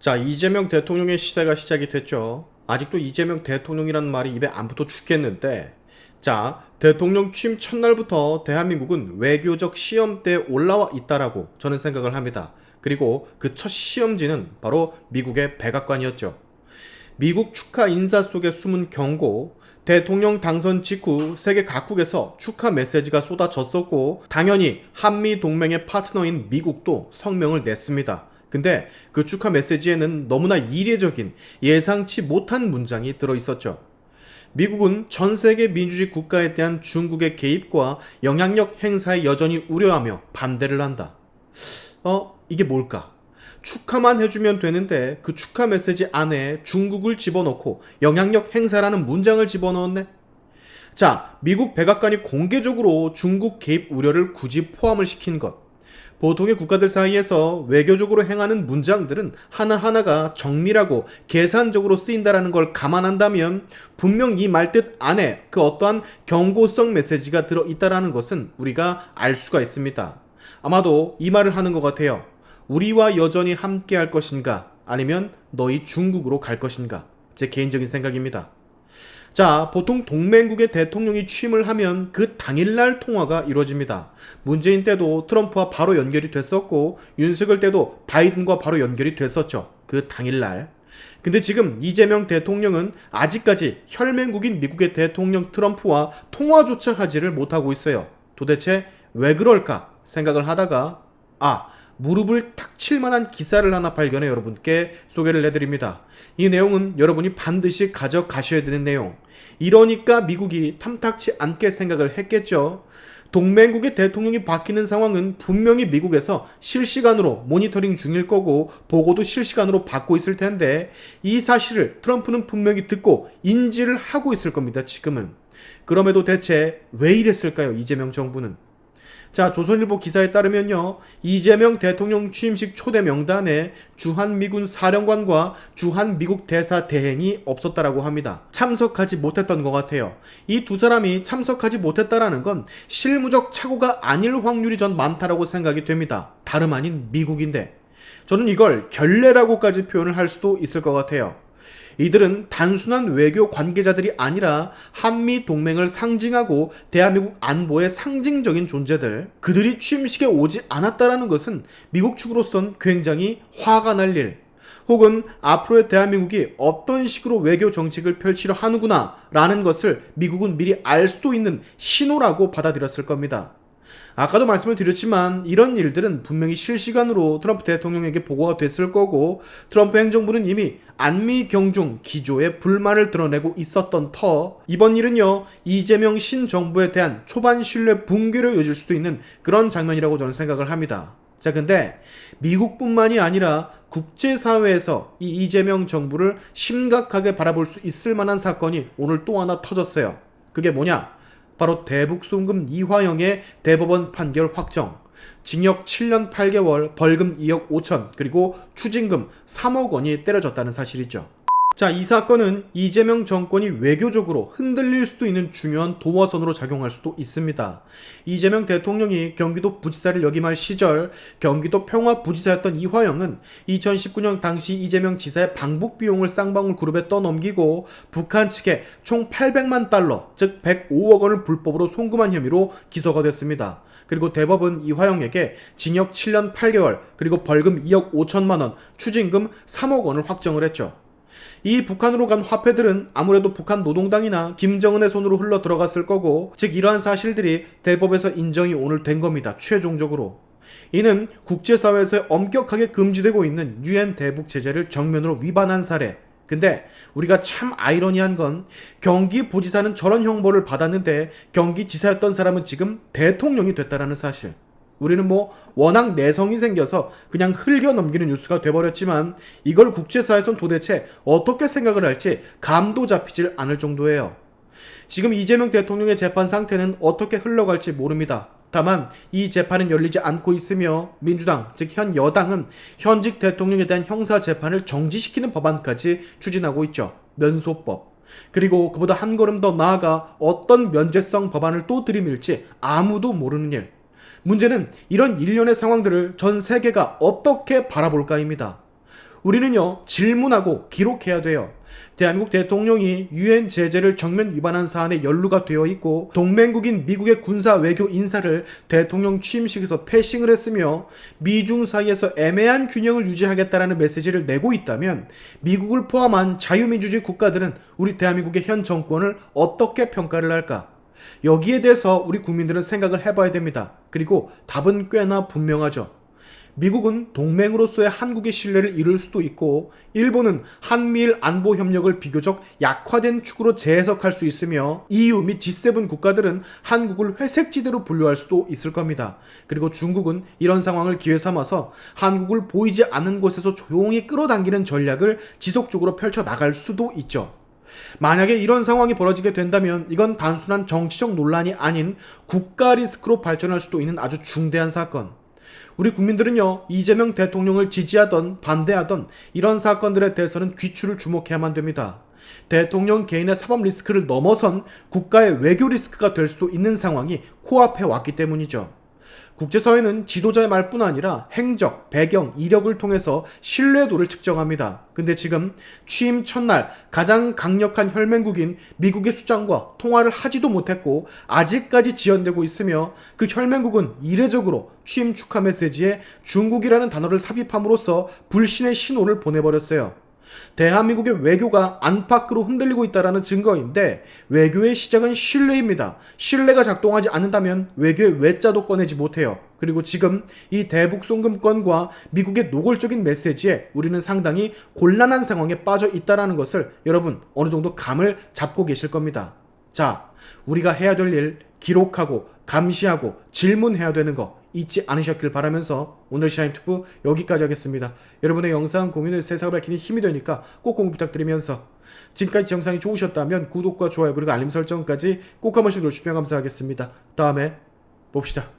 자, 이재명 대통령의 시대가 시작이 됐죠. 아직도 이재명 대통령이라는 말이 입에 안 붙어 죽겠는데, 자, 대통령 취임 첫날부터 대한민국은 외교적 시험대에 올라와 있다라고 저는 생각을 합니다. 그리고 그 첫 시험지는 바로 미국의 백악관이었죠. 미국 축하 인사 속에 숨은 경고, 대통령 당선 직후 세계 각국에서 축하 메시지가 쏟아졌었고, 당연히 한미 동맹의 파트너인 미국도 성명을 냈습니다. 근데 그 축하 메시지에는 너무나 이례적인 예상치 못한 문장이 들어있었죠. 미국은 전 세계 민주주의 국가에 대한 중국의 개입과 영향력 행사에 여전히 우려하며 반대를 한다. 이게 뭘까? 축하만 해주면 되는데 그 축하 메시지 안에 중국을 집어넣고 영향력 행사라는 문장을 집어넣었네? 자, 미국 백악관이 공개적으로 중국 개입 우려를 굳이 포함을 시킨 것. 보통의 국가들 사이에서 외교적으로 행하는 문장들은 하나하나가 정밀하고 계산적으로 쓰인다는 걸 감안한다면 분명 이 말뜻 안에 그 어떠한 경고성 메시지가 들어있다는 것은 우리가 알 수가 있습니다. 아마도 이 말을 하는 것 같아요. 우리와 여전히 함께 할 것인가? 아니면 너희 중국으로 갈 것인가? 제 개인적인 생각입니다. 자, 보통 동맹국의 대통령이 취임을 하면 그 당일날 통화가 이루어집니다. 문재인 때도 트럼프와 바로 연결이 됐었고, 윤석열 때도 바이든과 바로 연결이 됐었죠. 그 당일날. 근데 지금 이재명 대통령은 아직까지 혈맹국인 미국의 대통령 트럼프와 통화조차 하지를 못하고 있어요. 도대체 왜 그럴까 생각을 하다가 무릎을 탁 칠 만한 기사를 하나 발견해 여러분께 소개를 해드립니다. 이 내용은 여러분이 반드시 가져가셔야 되는 내용. 이러니까 미국이 탐탁치 않게 생각을 했겠죠. 동맹국의 대통령이 바뀌는 상황은 분명히 미국에서 실시간으로 모니터링 중일 거고 보고도 실시간으로 받고 있을 텐데 이 사실을 트럼프는 분명히 듣고 인지를 하고 있을 겁니다. 지금은. 그럼에도 대체 왜 이랬을까요? 이재명 정부는. 자, 조선일보 기사에 따르면요, 이재명 대통령 취임식 초대 명단에 주한미군 사령관과 주한미국 대사 대행이 없었다라고 합니다. 참석하지 못했던 것 같아요. 이 두 사람이 참석하지 못했다라는 건 실무적 착오가 아닐 확률이 전 많다라고 생각이 됩니다. 다름 아닌 미국인데. 저는 이걸 결례라고까지 표현을 할 수도 있을 것 같아요. 이들은 단순한 외교 관계자들이 아니라 한미 동맹을 상징하고 대한민국 안보의 상징적인 존재들, 그들이 취임식에 오지 않았다라는 것은 미국 측으로선 굉장히 화가 날 일, 혹은 앞으로의 대한민국이 어떤 식으로 외교 정책을 펼치려 하는구나 라는 것을 미국은 미리 알 수도 있는 신호라고 받아들였을 겁니다. 아까도 말씀을 드렸지만 이런 일들은 분명히 실시간으로 트럼프 대통령에게 보고가 됐을 거고, 트럼프 행정부는 이미 안미 경중 기조에 불만을 드러내고 있었던 터, 이번 일은요, 이재명 신정부에 대한 초반 신뢰 붕괴로 이어질 수도 있는 그런 장면이라고 저는 생각을 합니다. 자, 근데 미국뿐만이 아니라 국제사회에서 이 이재명 정부를 심각하게 바라볼 수 있을 만한 사건이 오늘 또 하나 터졌어요. 그게 뭐냐? 바로 대북송금 이화영의 대법원 판결 확정, 징역 7년 8개월, 벌금 2억 5천, 그리고 추징금 3억 원이 때려졌다는 사실이죠. 자, 이 사건은 이재명 정권이 외교적으로 흔들릴 수도 있는 중요한 도화선으로 작용할 수도 있습니다. 이재명 대통령이 경기도 부지사를 역임할 시절 경기도 평화부지사였던 이화영은 2019년 당시 이재명 지사의 방북 비용을 쌍방울 그룹에 떠넘기고 북한 측에 총 800만 달러, 즉 105억 원을 불법으로 송금한 혐의로 기소가 됐습니다. 그리고 대법은 이화영에게 징역 7년 8개월, 그리고 벌금 2억 5천만 원, 추징금 3억 원을 확정을 했죠. 이 북한으로 간 화폐들은 아무래도 북한 노동당이나 김정은의 손으로 흘러 들어갔을 거고, 즉 이러한 사실들이 대법에서 인정이 오늘 된 겁니다. 최종적으로. 이는 국제사회에서 엄격하게 금지되고 있는 UN 대북 제재를 정면으로 위반한 사례. 근데 우리가 참 아이러니한 건 경기부지사는 저런 형벌을 받았는데 경기지사였던 사람은 지금 대통령이 됐다라는 사실. 우리는 워낙 내성이 생겨서 그냥 흘겨 넘기는 뉴스가 돼버렸지만 이걸 국제사회에선 도대체 어떻게 생각을 할지 감도 잡히질 않을 정도예요. 지금 이재명 대통령의 재판 상태는 어떻게 흘러갈지 모릅니다. 다만 이 재판은 열리지 않고 있으며 민주당, 즉 현 여당은 현직 대통령에 대한 형사 재판을 정지시키는 법안까지 추진하고 있죠. 면소법. 그리고 그보다 한 걸음 더 나아가 어떤 면죄성 법안을 또 들이밀지 아무도 모르는 일. 문제는 이런 일련의 상황들을 전 세계가 어떻게 바라볼까입니다. 우리는요, 질문하고 기록해야 돼요. 대한민국 대통령이 유엔 제재를 정면 위반한 사안에 연루가 되어 있고 동맹국인 미국의 군사 외교 인사를 대통령 취임식에서 패싱을 했으며 미중 사이에서 애매한 균형을 유지하겠다라는 메시지를 내고 있다면 미국을 포함한 자유민주주의 국가들은 우리 대한민국의 현 정권을 어떻게 평가를 할까? 여기에 대해서 우리 국민들은 생각을 해봐야 됩니다. 그리고 답은 꽤나 분명하죠. 미국은 동맹으로서의 한국의 신뢰를 잃을 수도 있고 일본은 한미일 안보 협력을 비교적 약화된 축으로 재해석할 수 있으며 EU 및 G7 국가들은 한국을 회색지대로 분류할 수도 있을 겁니다. 그리고 중국은 이런 상황을 기회 삼아서 한국을 보이지 않는 곳에서 조용히 끌어당기는 전략을 지속적으로 펼쳐나갈 수도 있죠. 만약에 이런 상황이 벌어지게 된다면 이건 단순한 정치적 논란이 아닌 국가 리스크로 발전할 수도 있는 아주 중대한 사건. 우리 국민들은요, 이재명 대통령을 지지하던 반대하던 이런 사건들에 대해서는 귀추를 주목해야만 됩니다. 대통령 개인의 사법 리스크를 넘어선 국가의 외교 리스크가 될 수도 있는 상황이 코앞에 왔기 때문이죠. 국제사회는 지도자의 말뿐 아니라 행적, 배경, 이력을 통해서 신뢰도를 측정합니다. 근데 지금 취임 첫날 가장 강력한 혈맹국인 미국의 수장과 통화를 하지도 못했고 아직까지 지연되고 있으며 그 혈맹국은 이례적으로 취임 축하 메시지에 중국이라는 단어를 삽입함으로써 불신의 신호를 보내버렸어요. 대한민국의 외교가 안팎으로 흔들리고 있다는 증거인데 외교의 시작은 신뢰입니다. 신뢰가 작동하지 않는다면 외교의 외자도 꺼내지 못해요. 그리고 지금 이 대북 송금건과 미국의 노골적인 메시지에 우리는 상당히 곤란한 상황에 빠져 있다는 것을 여러분 어느 정도 감을 잡고 계실 겁니다. 자, 우리가 해야 될 일 기록하고 감시하고 질문해야 되는 거 잊지 않으셨길 바라면서 오늘 샤인투브 여기까지 하겠습니다. 여러분의 영상 공유는 세상을 밝히는 힘이 되니까 꼭 공유 부탁드리면서 지금까지 영상이 좋으셨다면 구독과 좋아요 그리고 알림 설정까지 꼭 한 번씩 눌러주시면 감사하겠습니다. 다음에 봅시다.